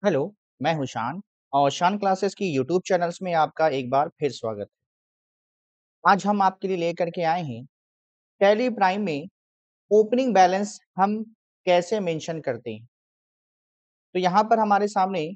Hello, मैं हूँ शान और शान क्लासेस की यूट्यूब चैनल्स में आपका एक बार फिर स्वागत है। आज हम आपके लिए लेकर के आए हैं टैली प्राइम में ओपनिंग बैलेंस हम कैसे मेंशन करते हैं। तो यहाँ पर हमारे सामने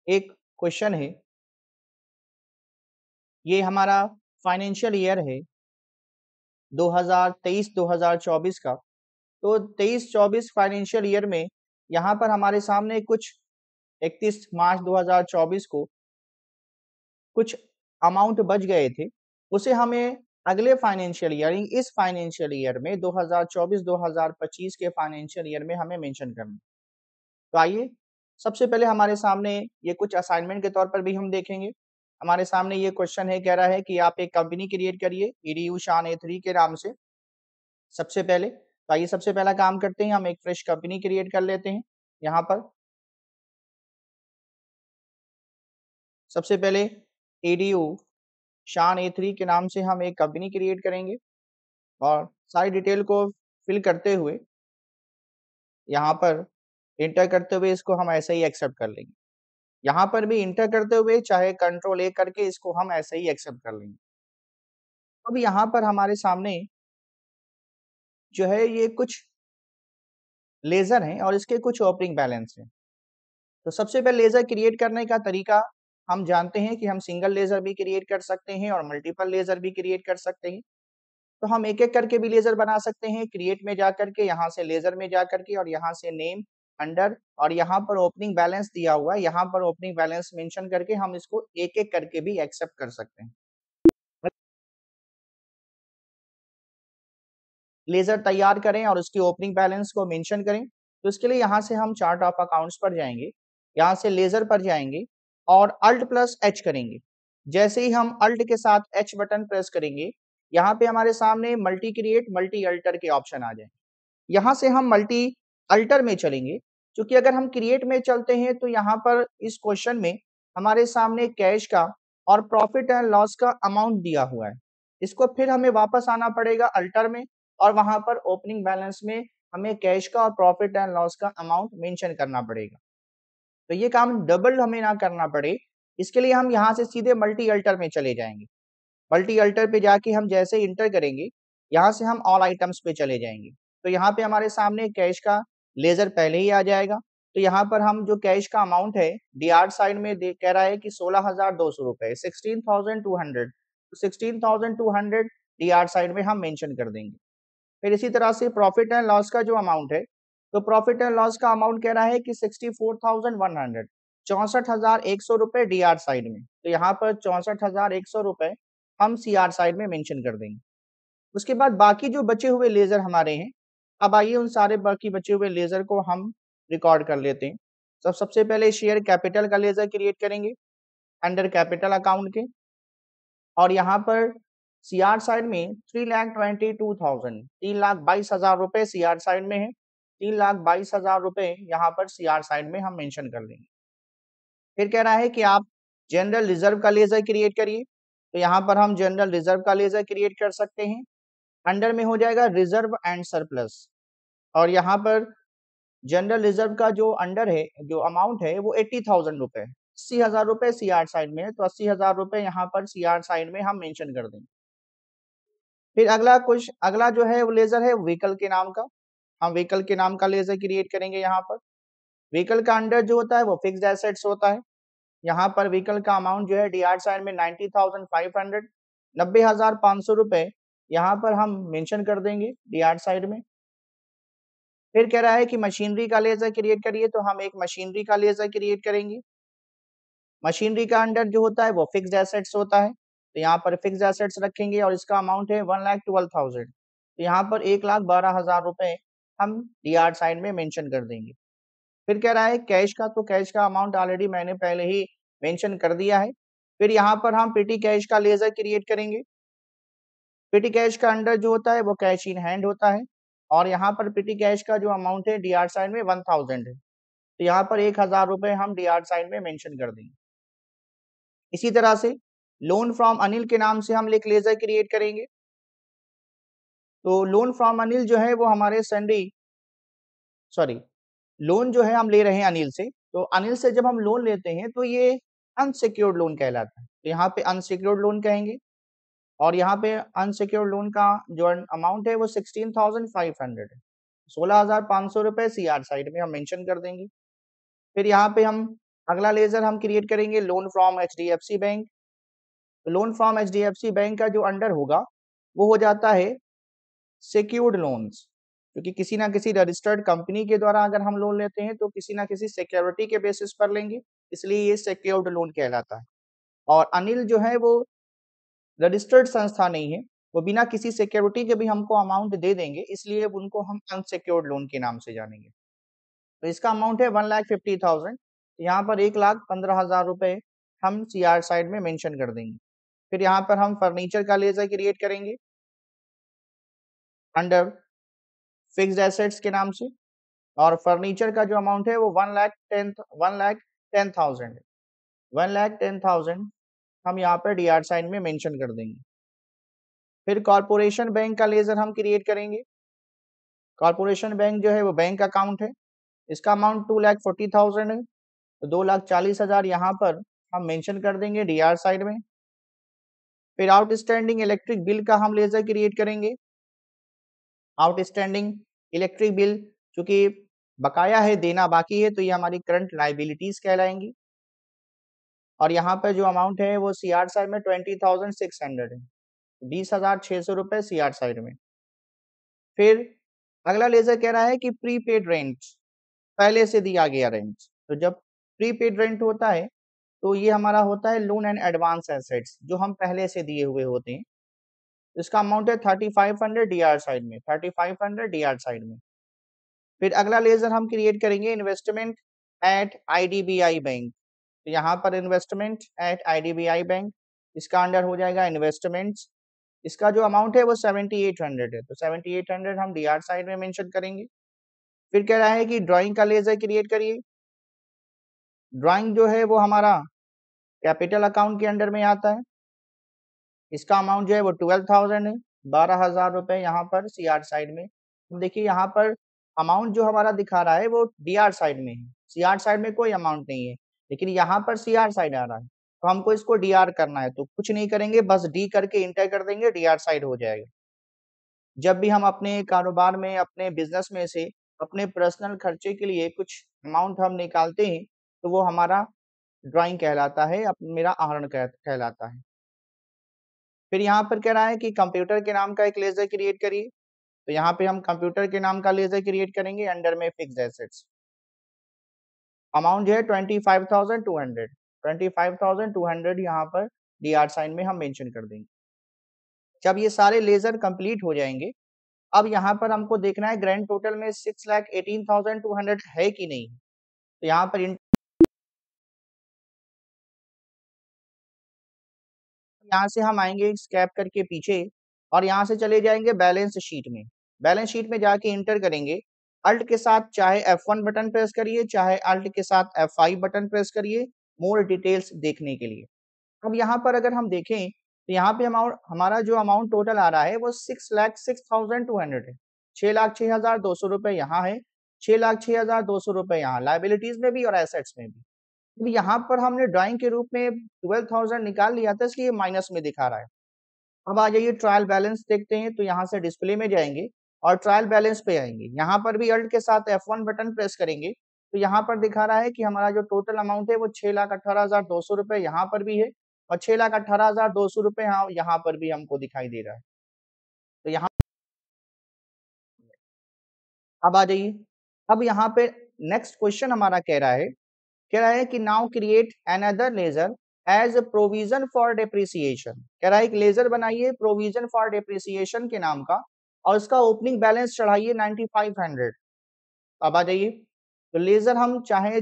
एक क्वेश्चन है, ये हमारा फाइनेंशियल ईयर है 2023-2024 का। तो 23-24 फाइनेंशियल ईयर में यहाँ पर हमारे सामने कुछ 31 मार्च 2024 को कुछ अमाउंट बच गए थे, उसे हमें अगले फाइनेंशियल ईयर यानी इस फाइनेंशियल ईयर में 2024-2025 के फाइनेंशियल ईयर में हमें मेंशन करना है। तो आइए, सबसे पहले हमारे सामने ये कुछ असाइनमेंट के तौर पर भी हम देखेंगे। हमारे सामने ये क्वेश्चन है, कह रहा है कि आप एक कंपनी क्रिएट करिए ईडीयू शान ए3 के नाम से। सबसे पहले तो आइए सबसे पहला काम करते हैं, हम एक फ्रेश कंपनी क्रिएट कर लेते हैं। यहाँ पर सबसे पहले ईडीयू शान ए3 के नाम से हम एक कंपनी क्रिएट करेंगे और सारी डिटेल को फिल करते हुए यहाँ पर एंटर करते हुए इसको हम ऐसे ही एक्सेप्ट कर लेंगे। यहाँ पर भी एंटर करते हुए चाहे कंट्रोल ए करके इसको हम ऐसे ही एक्सेप्ट कर लेंगे। अब यहाँ पर हमारे सामने जो है ये कुछ लेज़र हैं और इसके कुछ ओपनिंग बैलेंस हैं। तो सबसे पहले लेज़र क्रिएट करने का तरीका हम जानते हैं कि हम सिंगल लेज़र भी क्रिएट कर सकते हैं और मल्टीपल लेज़र भी क्रिएट कर सकते हैं। तो हम एक-एक करके भी लेज़र बना सकते हैं, क्रिएट में जाकर के, यहाँ से लेज़र में जाकर के और यहाँ से नेम, अंडर और यहाँ पर ओपनिंग बैलेंस दिया हुआ है, यहाँ पर ओपनिंग बैलेंस मेंशन करके हम इसको एक-एक करके भी एक्सेप्ट कर सकते हैं। लेज़र तैयार करें और उसकी ओपनिंग बैलेंस को मेंशन करें, तो इसके लिए यहाँ से हम चार्ट ऑफ अकाउंट्स पर जाएँगे, यहाँ से लेज़र पर जाएँगे और अल्ट प्लस एच करेंगे। जैसे ही हम अल्ट के साथ एच बटन प्रेस करेंगे, यहाँ पे हमारे सामने मल्टी क्रिएट, मल्टी अल्टर के ऑप्शन आ जाएँगे। यहाँ से हम मल्टी अल्टर में चलेंगे, क्योंकि अगर हम क्रिएट में चलते हैं तो यहाँ पर इस क्वेश्चन में हमारे सामने कैश का और प्रॉफिट एंड लॉस का अमाउंट दिया हुआ है। इसको फिर हमें वापस आना पड़ेगा अल्टर में और वहाँ पर ओपनिंग बैलेंस में हमें कैश का और प्रॉफिट एंड लॉस का अमाउंट मेंशन करना पड़ेगा। तो ये काम डबल हमें ना करना पड़े, इसके लिए हम यहाँ से सीधे मल्टी अल्टर में चले जाएँगे। मल्टी अल्टर पे जाके हम जैसे ही एंटर करेंगे, यहाँ से हम ऑल आइटम्स पे चले जाएँगे। तो यहाँ पे हमारे सामने कैश का लेज़र पहले ही आ जाएगा। तो यहाँ पर हम जो कैश का अमाउंट है, डीआर साइड में दे कह रहा है कि ₹16,200 16,200 तो 16,200 डीआर साइड में हम मेंशन कर देंगे। फिर इसी तरह से प्रॉफिट एंड लॉस का जो अमाउंट है, तो प्रॉफिट एंड लॉस का अमाउंट कह रहा है कि 64,100 ₹64,100 डीआर साइड में। तो यहाँ पर ₹64,100 हम सीआर साइड में मेंशन कर देंगे। उसके बाद बाकी जो बचे हुए लेज़र हमारे हैं, अब आइए उन सारे बाकी बचे हुए लेज़र को हम रिकॉर्ड कर लेते हैं। तो सबसे पहले शेयर कैपिटल का लेज़र क्रिएट करेंगे, अंडर कैपिटल अकाउंट के और यहाँ पर सीआर साइड में 3,22,000 ₹3,22,000 सीआर साइड में है। ₹3,22,000 यहाँ पर सीआर साइड में हम मेंशन कर देंगे। फिर कह रहा है कि आप जनरल रिज़र्व का लेज़र क्रिएट करिए, तो यहाँ पर हम जनरल रिज़र्व का लेज़र क्रिएट कर सकते हैं। अंडर में हो जाएगा रिज़र्व एंड सरप्लस और यहाँ पर जनरल रिज़र्व का जो अंडर है, जो अमाउंट है वो ₹80,000 है। ₹80,000 सीआर साइड में है, तो ₹80,000 यहाँ पर सीआर साइड में हम मेंशन कर देंगे। फिर अगला जो है वो लेज़र है व्हीकल के नाम का। हम व्हीकल के नाम का लेज़र क्रिएट करेंगे यहाँ पर। व्हीकल का अंडर जो होता है वो फिक्स्ड एसेट्स होता है। यहाँ पर व्हीकल का अमाउंट जो है डीआर साइड में 90,500 ₹90,500 यहाँ पर हम मेंशन कर देंगे डीआर साइड में। फिर कह रहा है कि मशीनरी का लेज़र क्रिएट करिए, तो हम एक मशीनरी का लेज़र क्रिएट करेंगे। मशीनरी का अंडर जो होता है वो फिक्स्ड एसेट्स होता है, तो यहाँ पर फिक्स्ड एसेट्स रखेंगे और इसका अमाउंट है 1,12,000 तो यहाँ पर ₹1,12,000 हम डीआर साइड में मेंशन कर देंगे। फिर कह रहा है कैश का, तो कैश का अमाउंट ऑलरेडी मैंने पहले ही मेंशन कर दिया है। फिर यहाँ पर हम पेटी कैश का लेज़र क्रिएट करेंगे। पेटी कैश का अंडर जो होता है वो कैश इन हैंड होता है और यहाँ पर पेटी कैश का जो अमाउंट है डीआर साइड में 1,000 है। तो यहाँ पर ₹1,000 हम डीआर साइड में मेंशन कर देंगे। इसी तरह से लोन फ्रॉम अनिल के नाम से हम एक लेज़र क्रिएट करेंगे। तो लोन फ्रॉम अनिल जो है वो हमारे सॉरी लोन जो है हम ले रहे हैं अनिल से, तो अनिल से जब हम लोन लेते हैं तो ये अनसिक्योर्ड लोन कहलाता है। तो यहाँ पे अनसिक्योर्ड लोन कहेंगे और यहाँ पे अनसिक्योर्ड लोन का जो अमाउंट है वो 16,500 है। 16,500 रुपए सीआर साइड में हम मेंशन कर देंगे। फिर यहाँ पे हम अगला लेजर हम क्रिएट करेंगे लोन फ्रॉम एचडीएफसी बैंक। तो लोन फ्रॉम एचडीएफसी बैंक का जो अंडर होगा वो हो जाता है सिक्योर्ड लोन्स, क्योंकि किसी ना किसी रजिस्टर्ड कंपनी के द्वारा अगर हम लोन लेते हैं तो किसी ना किसी सिक्योरिटी के बेसिस पर लेंगे, इसलिए ये सिक्योर्ड लोन कहलाता है। और अनिल जो है वो रजिस्टर्ड संस्था नहीं है, वो बिना किसी सिक्योरिटी के भी हमको अमाउंट दे देंगे, इसलिए उनको हम अनसिक्योर्ड लोन के नाम से जानेंगे। तो इसका अमाउंट है 1,50,000। यहाँ पर 1,15,000 रुपए हम सीआर साइड में मेंशन कर देंगे। फिर यहाँ पर हम फर्नीचर का लेजर क्रिएट करेंगे अंडर फिक्स्ड एसेट्स के नाम से, और फर्नीचर का जो अमाउंट है वो 1,10,000 है। 1,10,000 हम यहाँ पर डीआर साइन में मेंशन कर देंगे। फिर कॉर्पोरेशन बैंक का लेजर हम क्रिएट करेंगे। कॉर्पोरेशन बैंक जो है वो बैंक अकाउंट है, इसका अमाउंट 2,40,000 है, तो 2,40,000 यहाँ पर हम मेंशन कर देंगे डीआर साइड में। फिर आउटस्टैंडिंग इलेक्ट्रिक बिल का हम लेजर क्रिएट करेंगे। आउटस्टैंडिंग इलेक्ट्रिक बिल चूंकि बकाया है, देना बाकी है, तो ये हमारी करंट लाइबिलिटीज कहलाएंगी। और यहाँ पर जो अमाउंट है वो सीआर साइड में 20,600 है, 20,600 रुपए सीआर साइड में। फिर अगला लेजर कह रहा है कि प्रीपेड रेंट, पहले से दिया गया रेंट। तो जब प्रीपेड रेंट होता है तो ये हमारा होता है लोन एंड एडवांस एसेट्स, जो हम पहले से दिए हुए होते हैं। इसका अमाउंट है 3,500 डीआर साइड में, 3,500 डीआर साइड में। फिर अगला लेजर हम क्रिएट करेंगे इन्वेस्टमेंट एट आईडीबीआई बैंक। तो यहाँ पर इन्वेस्टमेंट एट आईडीबीआई बैंक, इसका अंडर हो जाएगा इन्वेस्टमेंट्स। इसका जो अमाउंट है वो 7,800 है, तो 7,800 हम डीआर साइड में मेंशन करेंगे। फिर कह रहा है कि ड्राइंग का लेजर क्रिएट करिए। ड्राइंग जो है वो हमारा कैपिटल अकाउंट के अंडर में आता है, इसका अमाउंट जो है वो 12,000 है, 12,000 रुपए यहाँ पर सीआर साइड में। देखिए यहाँ पर अमाउंट जो हमारा दिखा रहा है वो डीआर साइड में है, सीआर साइड में कोई अमाउंट नहीं है, लेकिन यहाँ पर सीआर साइड आ रहा है, तो हमको इसको डीआर करना है। तो कुछ नहीं करेंगे, बस डी करके इंटर कर देंगे, डीआर साइड हो जाएगा। जब भी हम अपने कारोबार में, अपने बिजनेस में से अपने पर्सनल खर्चे के लिए कुछ अमाउंट हम निकालते हैं तो वो हमारा ड्राइंग कहलाता है, मेरा आहरण कहलाता है। फिर यहाँ पर कह रहा है कि कंप्यूटर के नाम का एक लेजर क्रिएट करिए। तो यहाँ पे हम कंप्यूटर के नाम का लेजर क्रिएट करेंगे अंडर में फिक्स्ड एसेट्स। अमाउंट जो है 25,200, 25,200 यहाँ पर डीआर साइन में हम मेंशन कर देंगे। जब ये सारे लेजर कंप्लीट हो जाएंगे, अब यहाँ पर हमको देखना है ग्रैंड टोटल में 6,18,200 है कि नहीं। तो यहाँ पर यहाँ से हम आएंगे स्कैप करके पीछे और यहाँ से चले जाएंगे बैलेंस शीट में। बैलेंस शीट में जाके इंटर करेंगे, अल्ट के साथ चाहे F1 बटन प्रेस करिए, चाहे अल्ट के साथ F5 बटन प्रेस करिए मोर डिटेल्स देखने के लिए। अब यहाँ पर अगर हम देखें तो यहाँ पे हमारा जो अमाउंट टोटल आ रहा है वो 6,06,200 है। 6,06,200 रुपए यहाँ है, 6,06,200 रुपए यहाँ लाइबिलिटीज में भी और एसेट्स में भी। तो यहाँ पर हमने ड्राइंग के रूप में 12,000 निकाल लिया था, इसलिए माइनस में दिखा रहा है। अब आ जाइए ट्रायल बैलेंस देखते हैं। तो यहाँ से डिस्प्ले में जाएंगे और ट्रायल बैलेंस पे आएंगे, यहाँ पर भी अल्ट के साथ F1 बटन प्रेस करेंगे तो यहाँ पर दिखा रहा है कि हमारा जो टोटल अमाउंट है वो 6,18,200 रुपए यहाँ पर भी है और 6,18,200 रुपए यहाँ पर भी हमको दिखाई दे रहा है। तो यहाँ अब आ जाइए, अब यहाँ पे नेक्स्ट क्वेश्चन हमारा कह रहा है कि now create another ledger as provision for depreciation. कह रहा है एक लेजर बनाइए प्रोविजन फॉर डेप्रिसिएशन के नाम का और उसका ओपनिंग बैलेंस चढ़ाइए 9,500। अब आ जाइए, तो लेजर हम चाहे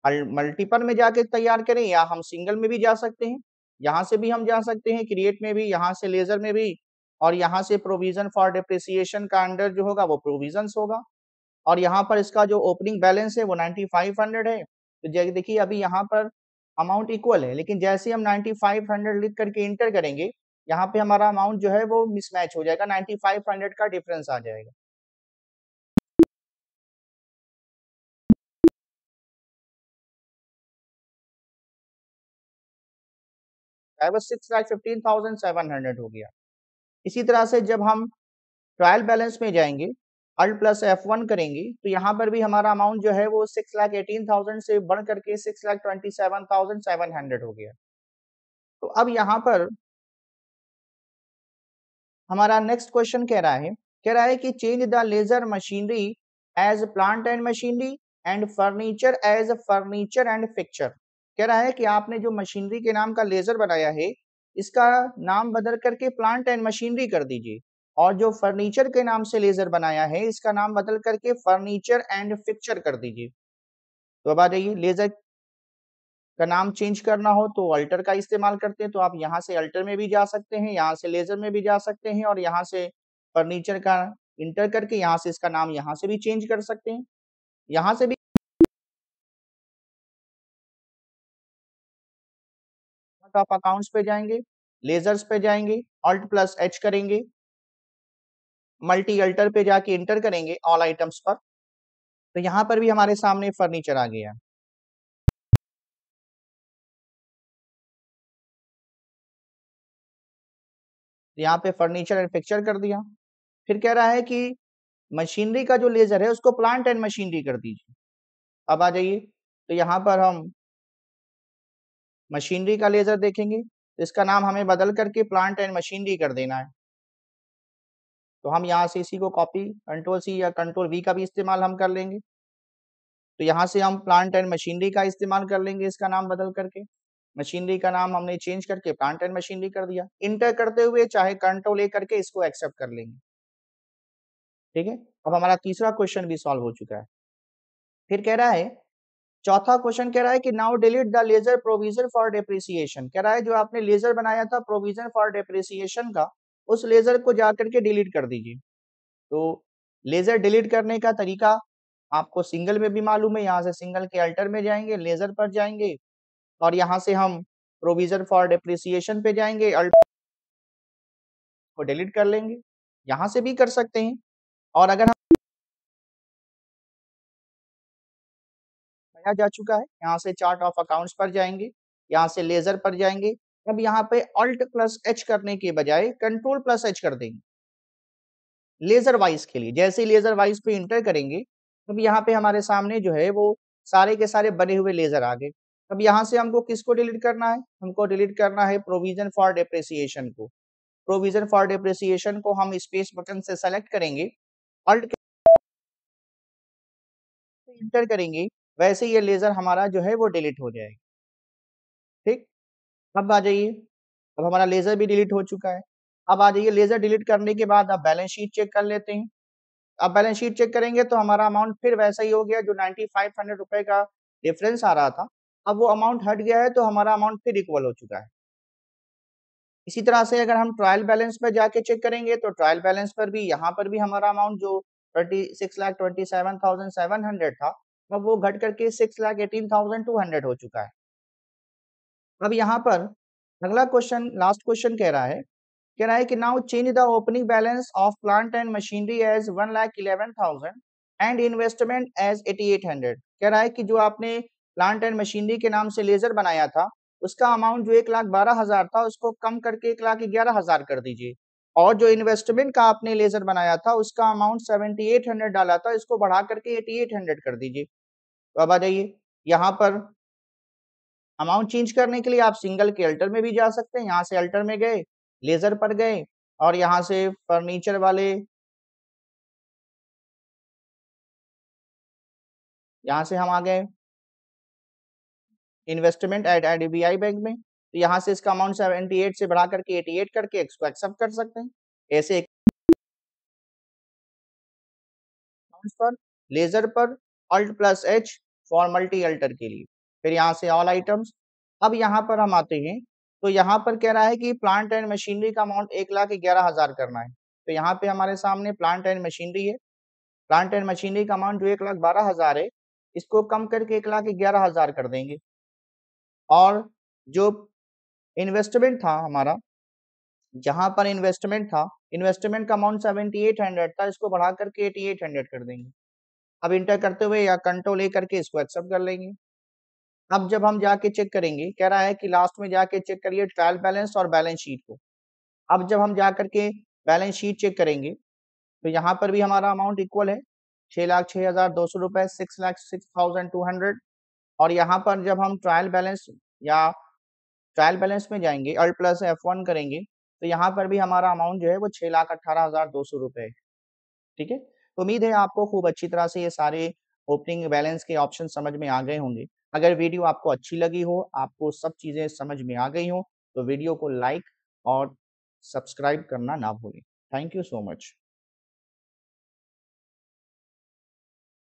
मल्टीपल में जाके तैयार करें या हम सिंगल में भी जा सकते हैं, यहाँ से भी हम जा सकते हैं क्रिएट में भी, यहाँ से लेजर में भी, और यहाँ से प्रोविजन फॉर डेप्रिसिएशन का अंडर जो होगा वो प्रोविजंस होगा। और यहाँ पर इसका जो ओपनिंग बैलेंस है वो 9,500 है। तो देखिए अभी यहाँ पर अमाउंट इक्वल है, लेकिन जैसे हम 9,500 लिख करके इंटर करेंगे यहाँ पे हमारा अमाउंट जो है वो मिसमैच हो जाएगा, 9,500 का डिफरेंस आ जाएगा। है वो 6,15,700 हो गया। इसी तरह से जब हम ट्रायल बैलेंस में जाएंगे, अल्ट प्लस F1 करेंगे, तो यहाँ पर भी हमारा अमाउंट जो है वो 6,18,000 से बढ़ करके 6,27,700 हो गया। तो अब यहाँ पर हमारा नेक्स्ट क्वेश्चन कह रहा है कि change the ledger machinery as plant and machinery and furniture as furniture and fixture. कह रहा है कि आपने जो मशीनरी के नाम का लेजर बनाया है इसका नाम बदल करके प्लांट एंड मशीनरी कर दीजिए, और जो फर्नीचर के नाम से लेजर बनाया है इसका नाम बदल करके फर्नीचर एंड फिक्चर कर दीजिए। तो अब आ जाइए, लेजर का नाम चेंज करना हो तो अल्टर का इस्तेमाल करते हैं, तो आप यहाँ से अल्टर में भी जा सकते हैं, यहाँ से लेजर में भी जा सकते हैं, और यहाँ से फर्नीचर का इंटर करके यहाँ से इसका नाम यहाँ से भी चेंज कर सकते हैं। यहाँ से भी आप अकाउंट्स पे जाएंगे, लेजर्स पे जाएंगे, अल्ट प्लस एच करेंगे, मल्टी अल्टर पे जाके इंटर करेंगे ऑल आइटम्स पर, तो यहाँ पर भी हमारे सामने फर्नीचर आ गया। यहाँ पे फर्नीचर एंड पिक्चर कर दिया। फिर कह रहा है कि मशीनरी का जो लेजर है उसको प्लांट एंड मशीनरी कर दीजिए। अब आ जाइए, तो यहाँ पर हम मशीनरी का लेजर देखेंगे, तो इसका नाम हमें बदल करके प्लांट एंड मशीनरी कर देना है। तो हम यहाँ से इसी को कॉपी कंट्रोल सी या कंट्रोल वी का भी इस्तेमाल हम कर लेंगे। तो यहाँ से हम प्लांट एंड मशीनरी का इस्तेमाल कर लेंगे, इसका नाम बदल करके मशीनरी का नाम हमने चेंज करके प्लांट एंड मशीनरी कर दिया। इंटर करते हुए चाहे कंट्रोल ए करके इसको एक्सेप्ट कर लेंगे। ठीक है, अब हमारा तीसरा क्वेश्चन भी सॉल्व हो चुका है। फिर कह रहा है, चौथा क्वेश्चन कह रहा है कि now delete the ledger provision for depreciation. कह रहा है जो आपने लेजर बनाया था प्रोविजन फॉर डेप्रिसिएशन का, उस लेजर को जाकर के डिलीट कर दीजिए। तो लेजर डिलीट करने का तरीका आपको सिंगल में भी मालूम है, यहाँ से सिंगल के अल्टर में जाएंगे, लेजर पर जाएंगे, और यहाँ से हम प्रोविजन फॉर डेप्रिसिएशन पे जाएंगे, अल्ट को डिलीट कर लेंगे। यहाँ से भी कर सकते हैं। और अगर हम नया जा चुका है, यहाँ से चार्ट ऑफ अकाउंट्स पर जाएंगे, यहाँ से लेजर पर जाएंगे, अब यहाँ पे अल्ट प्लस एच करने के बजाय कंट्रोल प्लस एच कर देंगे लेजर वाइज के लिए। जैसे ही लेजर वाइज पे इंटर करेंगे, अब यहाँ पे हमारे सामने जो है वो सारे के सारे बने हुए लेजर आ गए। अब यहाँ से हमको किसको डिलीट करना है? हमको डिलीट करना है प्रोविजन फॉर डेप्रिसिएशन को। प्रोविजन फॉर डेप्रिसिएशन को हम स्पेस बटन से सेलेक्ट करेंगे, अल्ट इंटर करेंगे, वैसे ये लेजर हमारा जो है वो डिलीट हो जाएगा। ठीक, अब आ जाइए, अब हमारा लेजर भी डिलीट हो चुका है। अब आ जाइए, लेजर डिलीट करने के बाद अब बैलेंस शीट चेक कर लेते हैं। अब बैलेंस शीट चेक करेंगे तो हमारा अमाउंट फिर वैसा ही हो गया, जो 9500 रुपए का डिफरेंस आ रहा था, अब वो अमाउंट हट गया है, तो हमारा अमाउंट फिर इक्वल हो चुका है। इसी तरह से अगर हम ट्रायल बैलेंस पर जाके चेक करेंगे, तो ट्रायल बैलेंस पर भी यहाँ पर भी हमारा अमाउंट जो 36,27,700 था, अब वो घट करके 6,18,200 हो चुका है। अब यहाँ पर अगला क्वेश्चन, लास्ट क्वेश्चन कह रहा है कि now change the opening balance of plant and machinery as 1,11,000 and investment as 8,800। कह रहा है कि जो आपने प्लांट एंड मशीनरी के नाम से लेजर बनाया था उसका अमाउंट जो 1,12,000 था उसको कम करके 1,11,000 कर दीजिए, और जो इन्वेस्टमेंट का आपने लेजर बनाया था उसका अमाउंट 7,800 डाला था, इसको बढ़ा करके 8,800 कर दीजिए। तो अब आ जाइए, यहाँ पर अमाउंट चेंज करने के लिए आप सिंगल के अल्टर में भी जा सकते हैं। यहाँ से अल्टर में गए, लेजर पर गए, और यहाँ से फर्नीचर वाले, यहाँ से हम आ गए इन्वेस्टमेंट एट आईडीबीआई बैंक में, तो यहाँ से इसका अमाउंट 78 से बढ़ा करके 88 करके इसको एक्सेप्ट कर सकते हैं। ऐसे पर लेजर पर alt plus H for multi alter के लिए, फिर यहाँ से ऑल आइटम्स। अब यहाँ पर हम आते हैं, तो यहाँ पर कह रहा है कि प्लांट एंड मशीनरी का अमाउंट 1,11,000 करना है। तो यहाँ पे हमारे सामने प्लांट एंड मशीनरी है, प्लांट एंड मशीनरी का अमाउंट जो 1,12,000 है, इसको कम करके 1,11,000 कर देंगे, और जो इन्वेस्टमेंट था हमारा, जहां पर इन्वेस्टमेंट का अमाउंट 7,800 था, इसको बढ़ा करके 8,800 कर देंगे। अब इंटर करते हुए या कंट्रोल ए करके इसको एक्सेप्ट कर लेंगे। अब जब हम जाके चेक करेंगे, कह रहा है कि लास्ट में जाके चेक करिए ट्रायल बैलेंस और बैलेंस शीट को। अब जब हम जा करके बैलेंस शीट चेक करेंगे, तो यहाँ पर भी हमारा अमाउंट इक्वल है, 6,06,200 रुपए, 6,06,200। और यहाँ पर जब हम ट्रायल बैलेंस या ट्रायल बैलेंस में जाएँगे, अल्ट प्लस F1 करेंगे, तो यहाँ पर भी हमारा अमाउंट जो है वो 6,18,200 रुपए है। ठीक है? तो उम्मीद है आपको खूब अच्छी तरह से ये सारे ओपनिंग बैलेंस के ऑप्शन समझ में आ गए होंगे। अगर वीडियो आपको अच्छी लगी हो, आपको सब चीज़ें समझ में आ गई हों, तो वीडियो को लाइक और सब्सक्राइब करना ना भूलें। Thank you so much.